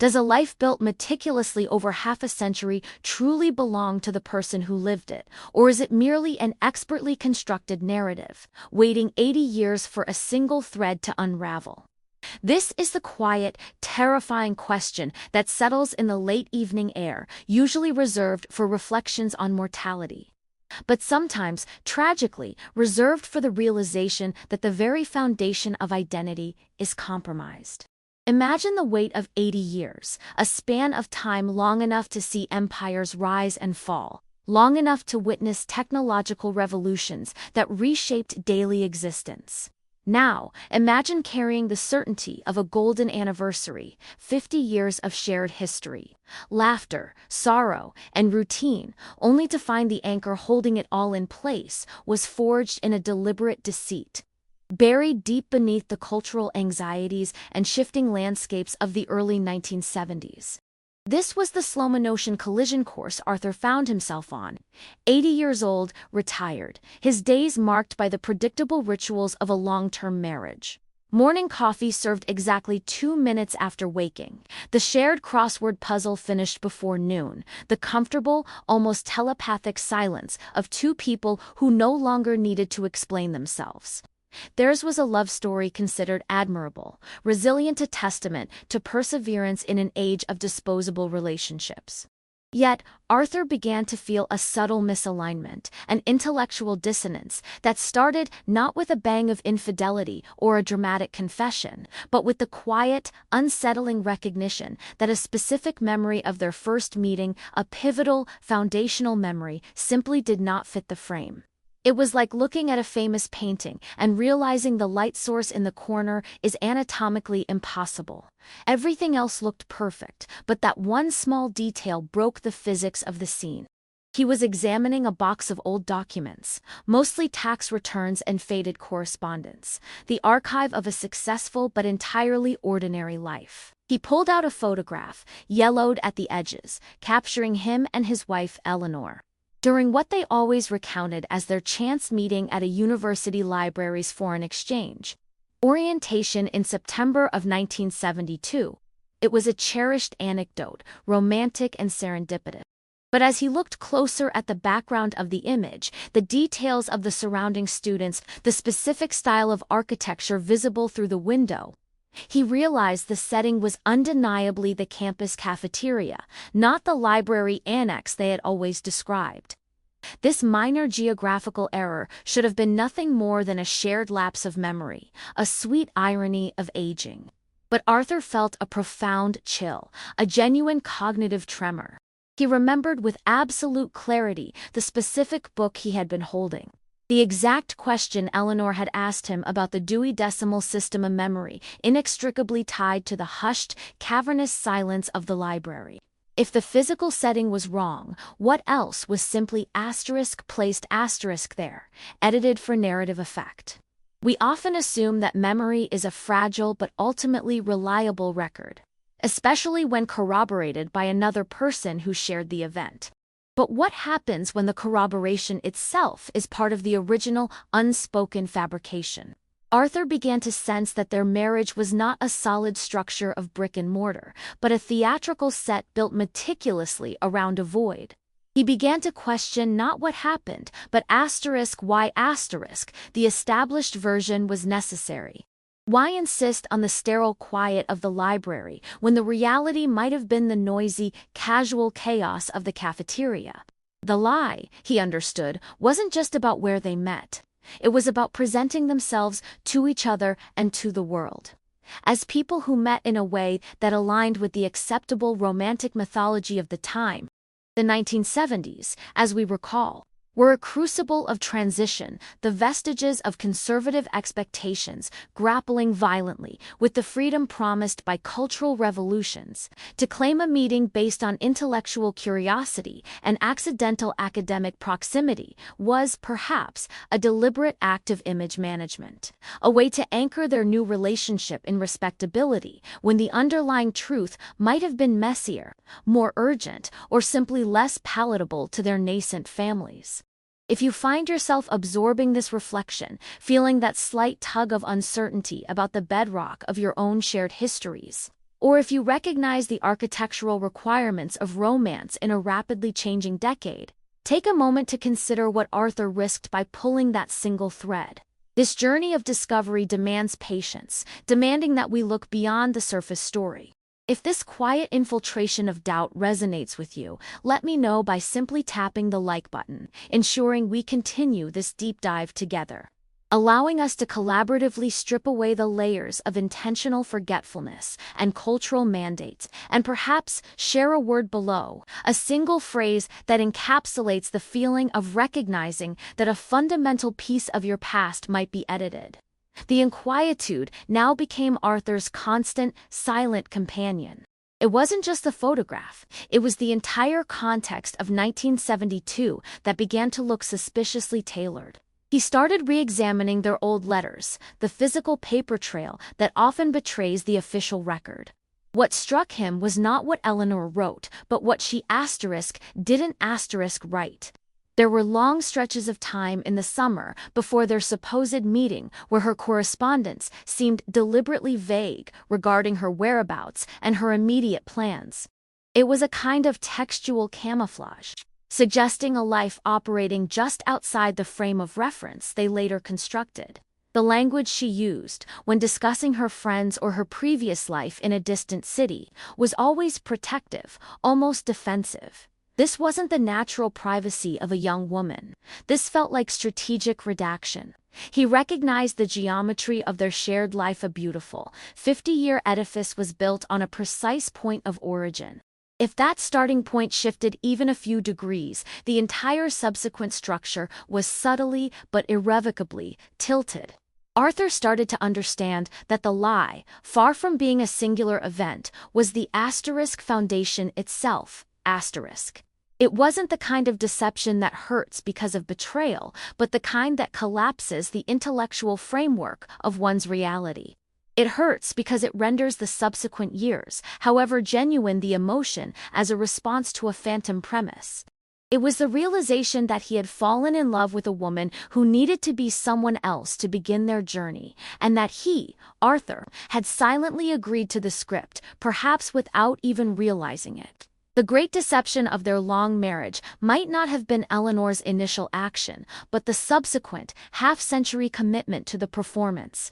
Does a life built meticulously over half a century truly belong to the person who lived it, or is it merely an expertly constructed narrative, waiting 80 years for a single thread to unravel? This is the quiet, terrifying question that settles in the late evening air, usually reserved for reflections on mortality. But sometimes, tragically, reserved for the realization that the very foundation of identity is compromised. Imagine the weight of 80 years, a span of time long enough to see empires rise and fall, long enough to witness technological revolutions that reshaped daily existence. Now, imagine carrying the certainty of a golden anniversary, 50 years of shared history, laughter, sorrow, and routine, only to find the anchor holding it all in place was forged in a deliberate deceit. Buried deep beneath the cultural anxieties and shifting landscapes of the early 1970s. This was the slow-motion collision course Arthur found himself on. 80 years old, retired, his days marked by the predictable rituals of a long-term marriage. Morning coffee served exactly 2 minutes after waking, the shared crossword puzzle finished before noon, the comfortable, almost telepathic silence of two people who no longer needed to explain themselves. Theirs was a love story considered admirable, resilient, a testament to perseverance in an age of disposable relationships. Yet, Arthur began to feel a subtle misalignment, an intellectual dissonance that started not with a bang of infidelity or a dramatic confession, but with the quiet, unsettling recognition that a specific memory of their first meeting, a pivotal, foundational memory, simply did not fit the frame. It was like looking at a famous painting and realizing the light source in the corner is anatomically impossible. Everything else looked perfect, but that one small detail broke the physics of the scene. He was examining a box of old documents, mostly tax returns and faded correspondence, the archive of a successful but entirely ordinary life. He pulled out a photograph, yellowed at the edges, capturing him and his wife Eleanor during what they always recounted as their chance meeting at a university library's foreign exchange orientation in September of 1972. It was a cherished anecdote, romantic and serendipitous. But as he looked closer at the background of the image, the details of the surrounding students, the specific style of architecture visible through the window, he realized the setting was undeniably the campus cafeteria, not the library annex they had always described. This minor geographical error should have been nothing more than a shared lapse of memory, a sweet irony of aging. But Arthur felt a profound chill, a genuine cognitive tremor. He remembered with absolute clarity the specific book he had been holding. The exact question Eleanor had asked him about the Dewey Decimal System, a memory inextricably tied to the hushed, cavernous silence of the library. If the physical setting was wrong, what else was simply placed there, edited for narrative effect? We often assume that memory is a fragile but ultimately reliable record, especially when corroborated by another person who shared the event. But what happens when the corroboration itself is part of the original, unspoken fabrication? Arthur began to sense that their marriage was not a solid structure of brick and mortar, but a theatrical set built meticulously around a void. He began to question not what happened, but why the established version was necessary. Why insist on the sterile quiet of the library when the reality might have been the noisy, casual chaos of the cafeteria? The lie, he understood, wasn't just about where they met. It was about presenting themselves to each other and to the world as people who met in a way that aligned with the acceptable romantic mythology of the time. The 1970s, as we recall, were a crucible of transition, the vestiges of conservative expectations grappling violently with the freedom promised by cultural revolutions. To claim a meeting based on intellectual curiosity and accidental academic proximity was, perhaps, a deliberate act of image management, a way to anchor their new relationship in respectability when the underlying truth might have been messier, more urgent, or simply less palatable to their nascent families. If you find yourself absorbing this reflection, feeling that slight tug of uncertainty about the bedrock of your own shared histories, or if you recognize the architectural requirements of romance in a rapidly changing decade, take a moment to consider what Arthur risked by pulling that single thread. This journey of discovery demands patience, demanding that we look beyond the surface story. If this quiet infiltration of doubt resonates with you, let me know by simply tapping the like button, ensuring we continue this deep dive together, allowing us to collaboratively strip away the layers of intentional forgetfulness and cultural mandates, and perhaps share a word below, a single phrase that encapsulates the feeling of recognizing that a fundamental piece of your past might be edited. The inquietude now became Arthur's constant, silent companion. It wasn't just the photograph, it was the entire context of 1972 that began to look suspiciously tailored. He started re-examining their old letters, the physical paper trail that often betrays the official record. What struck him was not what Eleanor wrote, but what she didn't write. There were long stretches of time in the summer before their supposed meeting where her correspondence seemed deliberately vague regarding her whereabouts and her immediate plans. It was a kind of textual camouflage, suggesting a life operating just outside the frame of reference they later constructed. The language she used, when discussing her friends or her previous life in a distant city, was always protective, almost defensive. This wasn't the natural privacy of a young woman. This felt like strategic redaction. He recognized the geometry of their shared life. A beautiful, 50-year edifice was built on a precise point of origin. If that starting point shifted even a few degrees, the entire subsequent structure was subtly but irrevocably tilted. Arthur started to understand that the lie, far from being a singular event, was the asterisk foundation itself. It wasn't the kind of deception that hurts because of betrayal, but the kind that collapses the intellectual framework of one's reality. It hurts because it renders the subsequent years, however genuine the emotion, as a response to a phantom premise. It was the realization that he had fallen in love with a woman who needed to be someone else to begin their journey, and that he, Arthur, had silently agreed to the script, perhaps without even realizing it. The great deception of their long marriage might not have been Eleanor's initial action, but the subsequent, half-century commitment to the performance.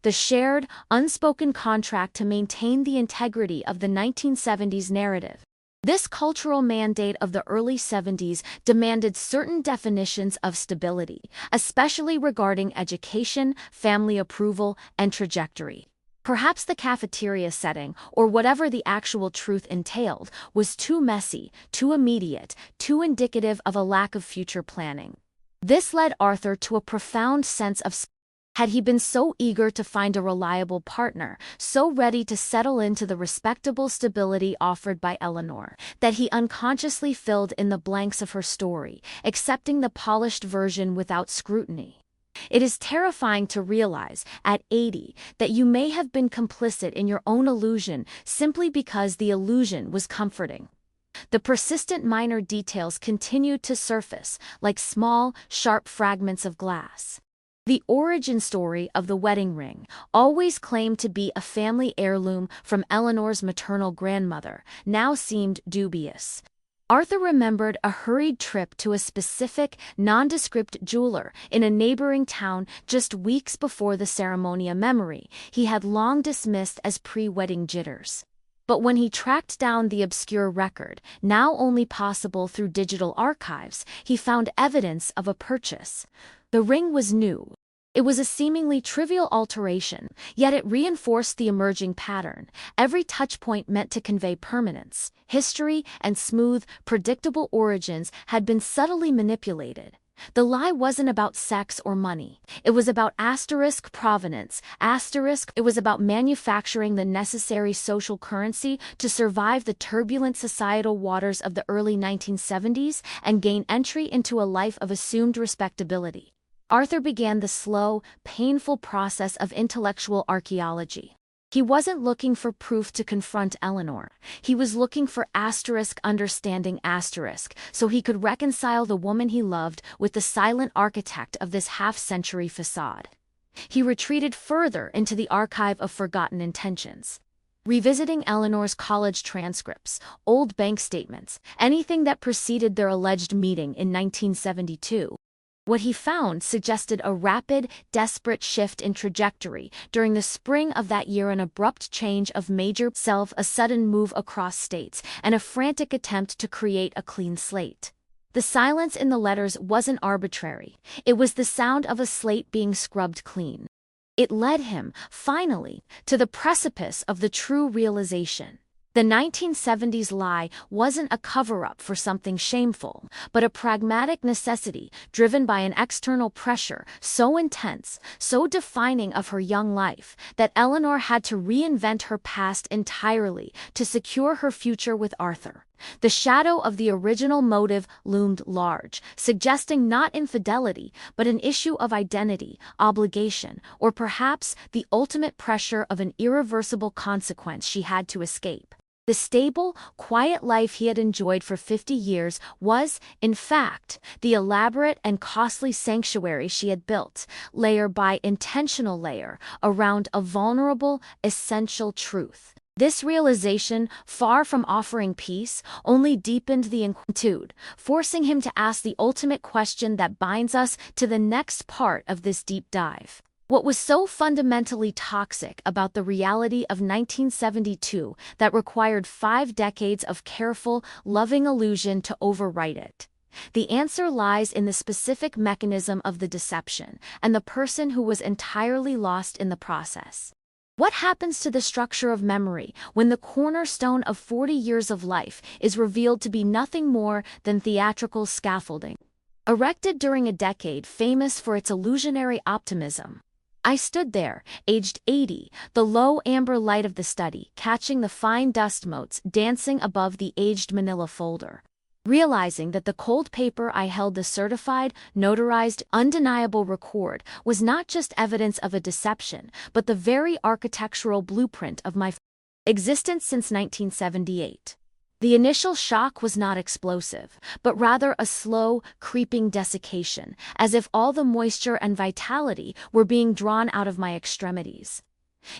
The shared, unspoken contract to maintain the integrity of the 1970s narrative. This cultural mandate of the early 70s demanded certain definitions of stability, especially regarding education, family approval, and trajectory. Perhaps the cafeteria setting, or whatever the actual truth entailed, was too messy, too immediate, too indicative of a lack of future planning. This led Arthur to a profound sense of had he been so eager to find a reliable partner, so ready to settle into the respectable stability offered by Eleanor, that he unconsciously filled in the blanks of her story, accepting the polished version without scrutiny. It is terrifying to realize, at 80, that you may have been complicit in your own illusion simply because the illusion was comforting. The persistent minor details continued to surface, like small, sharp fragments of glass. The origin story of the wedding ring, always claimed to be a family heirloom from Eleanor's maternal grandmother, now seemed dubious. Arthur remembered a hurried trip to a specific, nondescript jeweler in a neighboring town just weeks before the ceremony, a memory he had long dismissed as pre-wedding jitters. But when he tracked down the obscure record, now only possible through digital archives, he found evidence of a purchase. The ring was new. It was a seemingly trivial alteration, yet it reinforced the emerging pattern. Every touchpoint meant to convey permanence, history, and smooth, predictable origins had been subtly manipulated. The lie wasn't about sex or money. It was about provenance. It was about manufacturing the necessary social currency to survive the turbulent societal waters of the early 1970s and gain entry into a life of assumed respectability. Arthur began the slow, painful process of intellectual archaeology. He wasn't looking for proof to confront Eleanor. He was looking for understanding so he could reconcile the woman he loved with the silent architect of this half-century facade. He retreated further into the archive of forgotten intentions. Revisiting Eleanor's college transcripts, old bank statements, anything that preceded their alleged meeting in 1972. What he found suggested a rapid, desperate shift in trajectory during the spring of that year, an abrupt change of major self, a sudden move across states, and a frantic attempt to create a clean slate. The silence in the letters wasn't arbitrary. It was the sound of a slate being scrubbed clean. It led him, finally, to the precipice of the true realization. The 1970s lie wasn't a cover-up for something shameful, but a pragmatic necessity driven by an external pressure so intense, so defining of her young life, that Eleanor had to reinvent her past entirely to secure her future with Arthur. The shadow of the original motive loomed large, suggesting not infidelity, but an issue of identity, obligation, or perhaps the ultimate pressure of an irreversible consequence she had to escape. The stable, quiet life he had enjoyed for 50 years was, in fact, the elaborate and costly sanctuary she had built, layer by intentional layer, around a vulnerable, essential truth. This realization, far from offering peace, only deepened the inquietude, forcing him to ask the ultimate question that binds us to the next part of this deep dive. What was so fundamentally toxic about the reality of 1972 that required 5 decades of careful, loving illusion to overwrite it? The answer lies in the specific mechanism of the deception, and the person who was entirely lost in the process. What happens to the structure of memory when the cornerstone of 40 years of life is revealed to be nothing more than theatrical scaffolding? Erected during a decade famous for its illusionary optimism, I stood there, aged 80, the low amber light of the study catching the fine dust motes dancing above the aged manila folder, realizing that the cold paper I held, the certified, notarized, undeniable record, was not just evidence of a deception, but the very architectural blueprint of my existence since 1978. The initial shock was not explosive, but rather a slow, creeping desiccation, as if all the moisture and vitality were being drawn out of my extremities.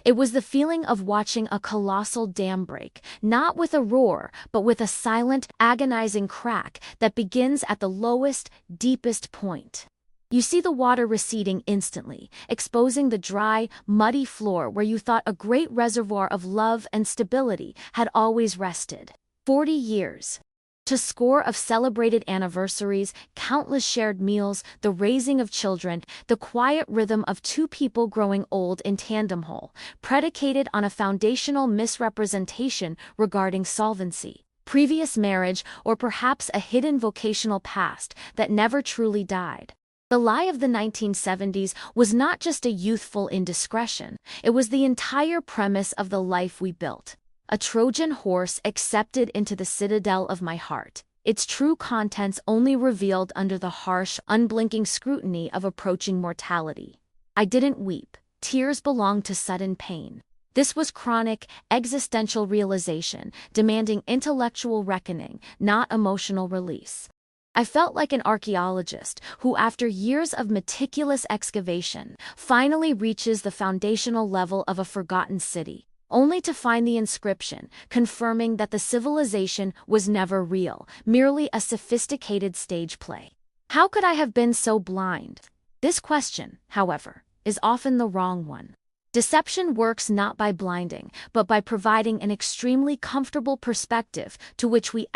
It was the feeling of watching a colossal dam break, not with a roar, but with a silent, agonizing crack that begins at the lowest, deepest point. You see the water receding instantly, exposing the dry, muddy floor where you thought a great reservoir of love and stability had always rested. 40 years. To score of celebrated anniversaries, countless shared meals, the raising of children, the quiet rhythm of two people growing old in tandem, whole, predicated on a foundational misrepresentation regarding solvency, previous marriage, or perhaps a hidden vocational past that never truly died. The lie of the 1970s was not just a youthful indiscretion, it was the entire premise of the life we built. A Trojan horse accepted into the citadel of my heart, its true contents only revealed under the harsh, unblinking scrutiny of approaching mortality. I didn't weep. Tears belonged to sudden pain. This was chronic, existential realization, demanding intellectual reckoning, not emotional release. I felt like an archaeologist who, after years of meticulous excavation, finally reaches the foundational level of a forgotten city, only to find the inscription confirming that the civilization was never real, merely a sophisticated stage play. How could I have been so blind? This question, however, is often the wrong one. Deception works not by blinding, but by providing an extremely comfortable perspective to which we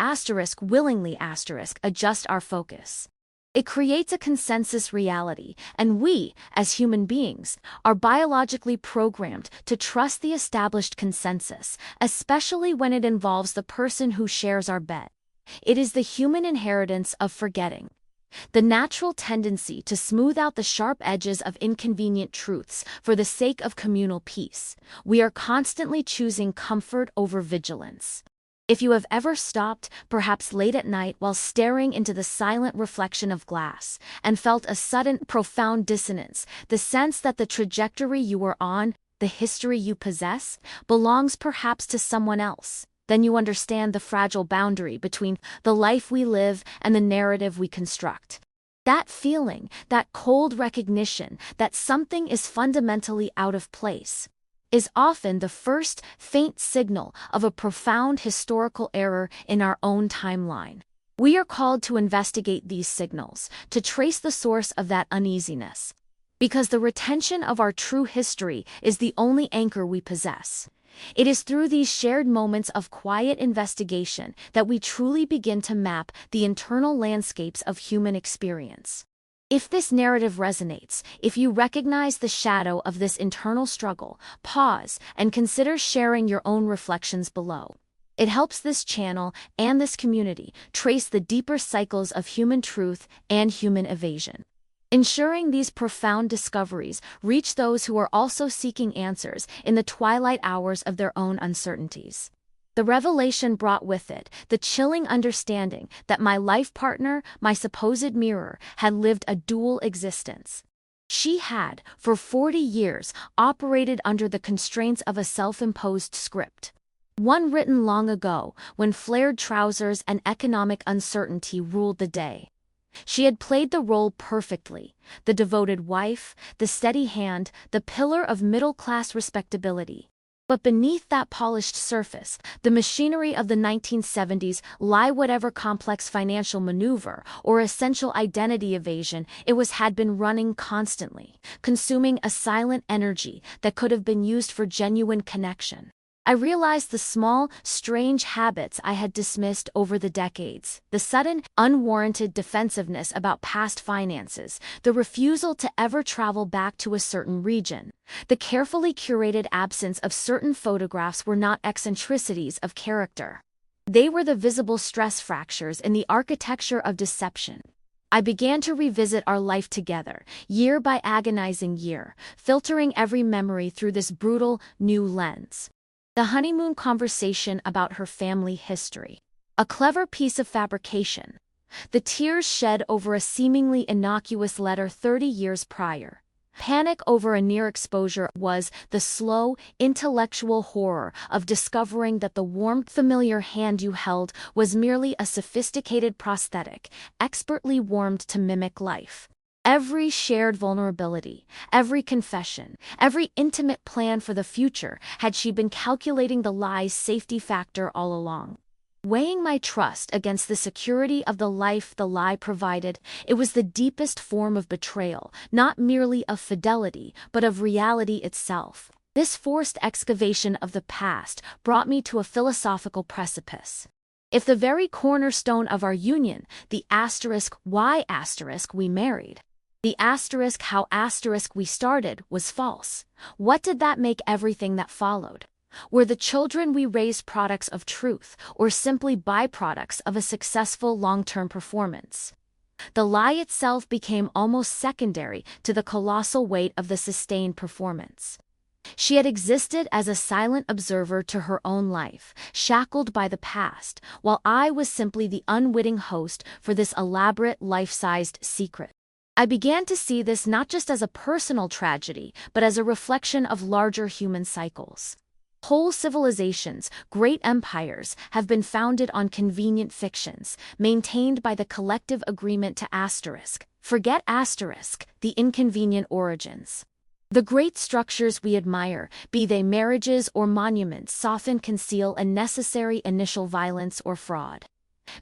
willingly adjust our focus. It creates a consensus reality, and we, as human beings, are biologically programmed to trust the established consensus, especially when it involves the person who shares our bet. It is the human inheritance of forgetting. The natural tendency to smooth out the sharp edges of inconvenient truths for the sake of communal peace. We are constantly choosing comfort over vigilance. If you have ever stopped, perhaps late at night while staring into the silent reflection of glass, and felt a sudden, profound dissonance, the sense that the trajectory you were on, the history you possess, belongs perhaps to someone else, then you understand the fragile boundary between the life we live and the narrative we construct. That feeling, that cold recognition that something is fundamentally out of place. is often the first faint signal of a profound historical error in our own timeline. We are called to investigate these signals, to trace the source of that uneasiness. Because the retention of our true history is the only anchor we possess. It is through these shared moments of quiet investigation that we truly begin to map the internal landscapes of human experience. If this narrative resonates, if you recognize the shadow of this internal struggle, pause and consider sharing your own reflections below. It helps this channel and this community trace the deeper cycles of human truth and human evasion. Ensuring these profound discoveries reach those who are also seeking answers in the twilight hours of their own uncertainties. The revelation brought with it the chilling understanding that my life partner, my supposed mirror, had lived a dual existence. She had, for 40 years, operated under the constraints of a self-imposed script. One written long ago, when flared trousers and economic uncertainty ruled the day. She had played the role perfectly, the devoted wife, the steady hand, the pillar of middle-class respectability. But beneath that polished surface, the machinery of the 1970s lay whatever complex financial maneuver or essential identity evasion had been running constantly, consuming a silent energy that could have been used for genuine connection. I realized the small, strange habits I had dismissed over the decades, the sudden, unwarranted defensiveness about past finances, the refusal to ever travel back to a certain region. The carefully curated absence of certain photographs were not eccentricities of character. They were the visible stress fractures in the architecture of deception. I began to revisit our life together, year by agonizing year, filtering every memory through this brutal, new lens. The honeymoon conversation about her family history. A clever piece of fabrication. The tears shed over a seemingly innocuous letter 30 years prior. Panic over a near exposure was the slow, intellectual horror of discovering that the warm, familiar hand you held was merely a sophisticated prosthetic, expertly warmed to mimic life. Every shared vulnerability, every confession, every intimate plan for the future had she been calculating the lie's safety factor all along. Weighing my trust against the security of the life the lie provided, it was the deepest form of betrayal, not merely of fidelity, but of reality itself. This forced excavation of the past brought me to a philosophical precipice. If the very cornerstone of our union, the why we married, the how we started, was false, what did that make everything that followed? Were the children we raised products of truth, or simply byproducts of a successful long-term performance? The lie itself became almost secondary to the colossal weight of the sustained performance. She had existed as a silent observer to her own life, shackled by the past, while I was simply the unwitting host for this elaborate life-sized secret. I began to see this not just as a personal tragedy, but as a reflection of larger human cycles. Whole civilizations, great empires, have been founded on convenient fictions, maintained by the collective agreement to forget the inconvenient origins. The great structures we admire, be they marriages or monuments, often conceal a necessary initial violence or fraud.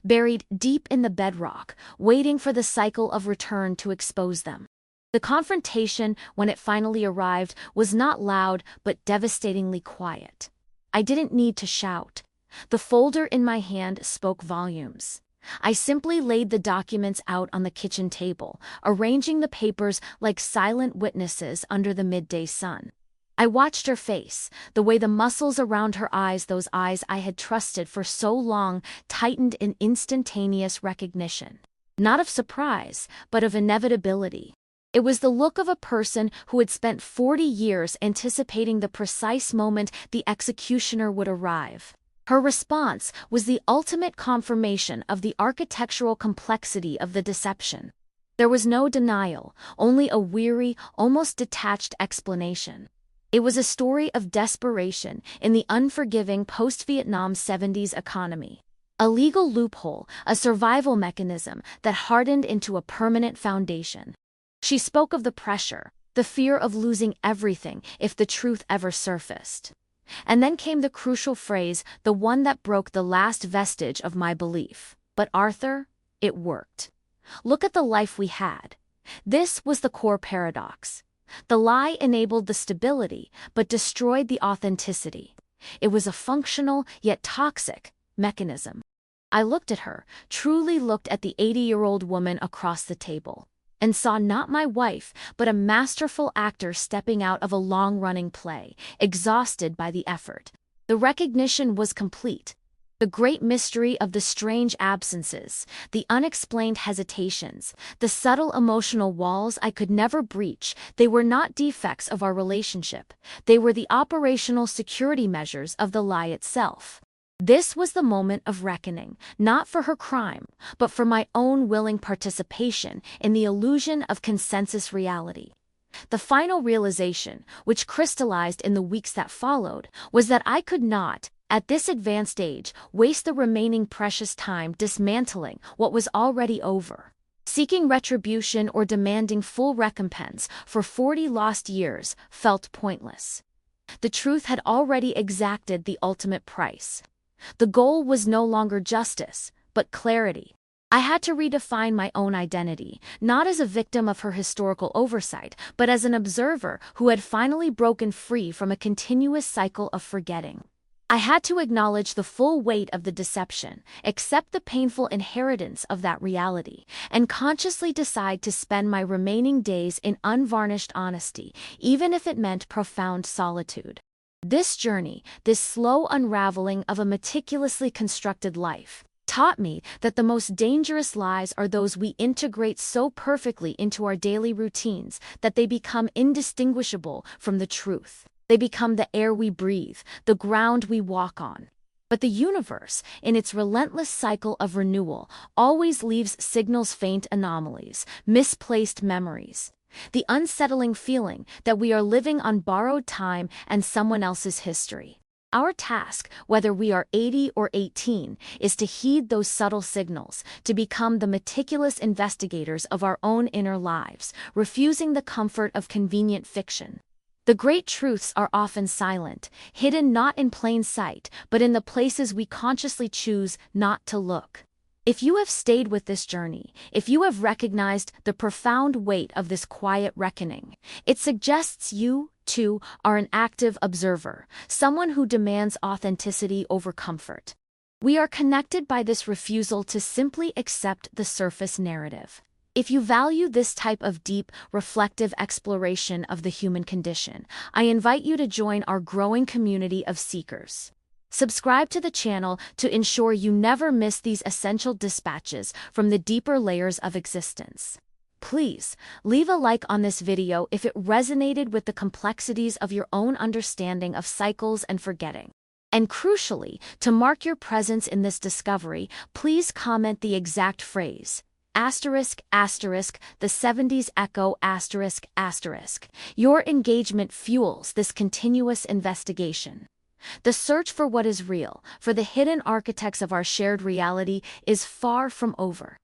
Buried deep in the bedrock, waiting for the cycle of return to expose them. The confrontation, when it finally arrived, was not loud but devastatingly quiet. I didn't need to shout. The folder in my hand spoke volumes. I simply laid the documents out on the kitchen table, arranging the papers like silent witnesses under the midday sun. I watched her face, the way the muscles around her eyes, those eyes I had trusted for so long, tightened in instantaneous recognition. Not of surprise, but of inevitability. It was the look of a person who had spent 40 years anticipating the precise moment the executioner would arrive. Her response was the ultimate confirmation of the architectural complexity of the deception. There was no denial, only a weary, almost detached explanation. It was a story of desperation in the unforgiving post-Vietnam 70s economy. A legal loophole, a survival mechanism that hardened into a permanent foundation. She spoke of the pressure, the fear of losing everything if the truth ever surfaced. And then came the crucial phrase, the one that broke the last vestige of my belief. But Arthur, it worked. Look at the life we had. This was the core paradox. The lie enabled the stability, but destroyed the authenticity. It was a functional, yet toxic, mechanism. I looked at her, truly looked at the 80-year-old woman across the table, and saw not my wife, but a masterful actor stepping out of a long-running play, exhausted by the effort. The recognition was complete. The great mystery of the strange absences, the unexplained hesitations, the subtle emotional walls I could never breach, they were not defects of our relationship. They were the operational security measures of the lie itself. This was the moment of reckoning, not for her crime, but for my own willing participation in the illusion of consensus reality. The final realization, which crystallized in the weeks that followed, was that I could not, at this advanced age, waste the remaining precious time dismantling what was already over. Seeking retribution or demanding full recompense for 40 lost years felt pointless. The truth had already exacted the ultimate price. The goal was no longer justice, but clarity. I had to redefine my own identity, not as a victim of her historical oversight, but as an observer who had finally broken free from a continuous cycle of forgetting. I had to acknowledge the full weight of the deception, accept the painful inheritance of that reality, and consciously decide to spend my remaining days in unvarnished honesty, even if it meant profound solitude. This journey, this slow unraveling of a meticulously constructed life, taught me that the most dangerous lies are those we integrate so perfectly into our daily routines that they become indistinguishable from the truth. They become the air we breathe, the ground we walk on. But the universe, in its relentless cycle of renewal, always leaves signals, faint anomalies, misplaced memories. The unsettling feeling that we are living on borrowed time and someone else's history. Our task, whether we are 80 or 18, is to heed those subtle signals, to become the meticulous investigators of our own inner lives, refusing the comfort of convenient fiction. The great truths are often silent, hidden not in plain sight, but in the places we consciously choose not to look. If you have stayed with this journey, if you have recognized the profound weight of this quiet reckoning, it suggests you, too, are an active observer, someone who demands authenticity over comfort. We are connected by this refusal to simply accept the surface narrative. If you value this type of deep, reflective exploration of the human condition, I invite you to join our growing community of seekers. Subscribe to the channel to ensure you never miss these essential dispatches from the deeper layers of existence. Please, leave a like on this video if it resonated with the complexities of your own understanding of cycles and forgetting. And crucially, to mark your presence in this discovery, please comment the exact phrase. Asterisk, asterisk, the 70s echo, asterisk, asterisk. Your engagement fuels this continuous investigation. The search for what is real, for the hidden architects of our shared reality, is far from over.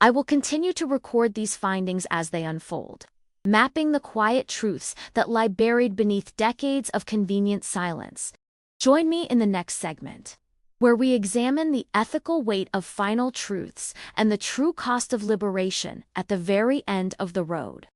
I will continue to record these findings as they unfold, mapping the quiet truths that lie buried beneath decades of convenient silence. Join me in the next segment, where we examine the ethical weight of final truths and the true cost of liberation at the very end of the road.